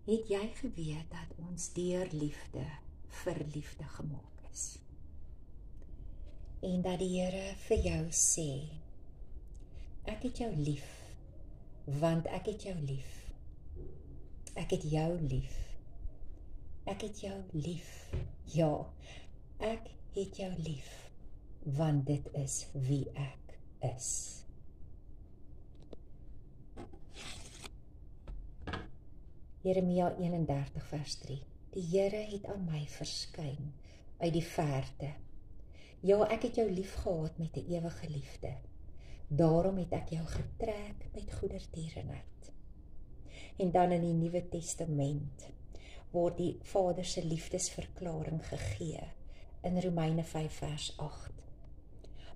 Het jy geweet dat ons deur liefde vir liefde gemaak is? En dat die Here vir jou sê, ek het jou lief, want ek het jou lief. Ek het jou lief. Ek het jou lief. Ja, ek het jou lief, want dit is wie ek is. Jeremia 31 vers 3. Die Here het aan my verskyn uit die verte. Ja, ek het jou lief gehad met 'n ewige liefde. Daarom het ek jou getrek met goedertierenheid. En dan in die Nuwe Testament word die Vader se liefdesverklaring gegee in Romeine 5 vers 8.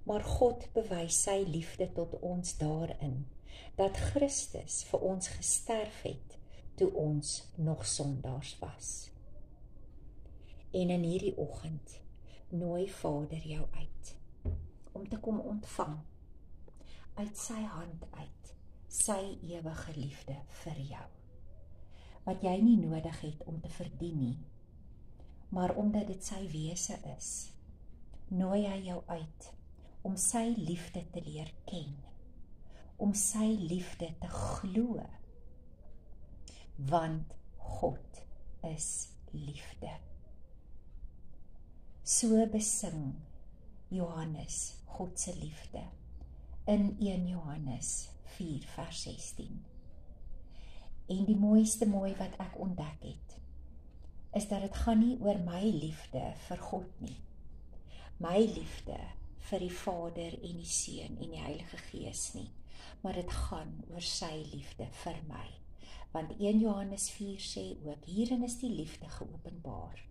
Maar God bewys sy liefde tot ons daarin, dat Christus vir ons gesterf het, toe ons nog sondaars was. En in hierdie oggend nooi Vader jou uit, om te kom ontvang, uit sy hand uit, sy ewige liefde vir jou. Wat jy nie nodig het om te verdien nie, maar omdat dit sy wese is, nooi hy jou uit, om sy liefde te leer ken, om sy liefde te glo, want God is liefde. So besing Johannes God se liefde in 1 Johannes 4 vers 16. En die mooiste mooi wat ek ontdek het, is dat dit gaan nie oor my liefde vir God nie. My liefde vir die Vader en die Seun en die Heilige Gees nie, maar dit gaan oor sy liefde vir my. Want 1 Johannes 4 sê ook, hierin is die liefde geopenbaar.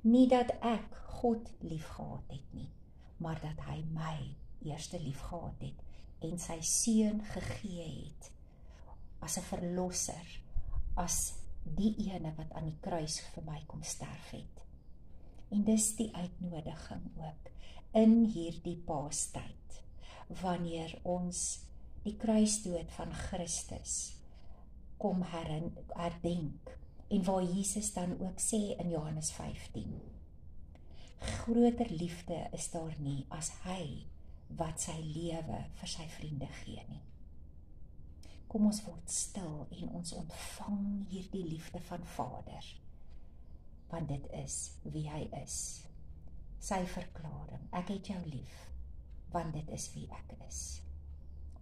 Nie dat ek God lief gehad het nie, maar dat hy my eerste lief gehad het en sy Seun gegee het as 'n verlosser, as die ene wat aan die kruis vir my kom sterf het. En dis die uitnodiging ook in hierdie Paastyd, wanneer ons die kruisdood van Christus kom herdenk, en waar Jesus dan ook sê in Johannes 15, groter liefde is daar nie as hy wat sy lewe vir sy vriende gee nie. Kom ons word stil en ons ontvang hierdie liefde van Vader, want dit is wie hy is. Sy verklaring, ek het jou lief, want dit is wie ek is.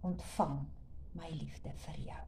Ontvang my liefde vir jou.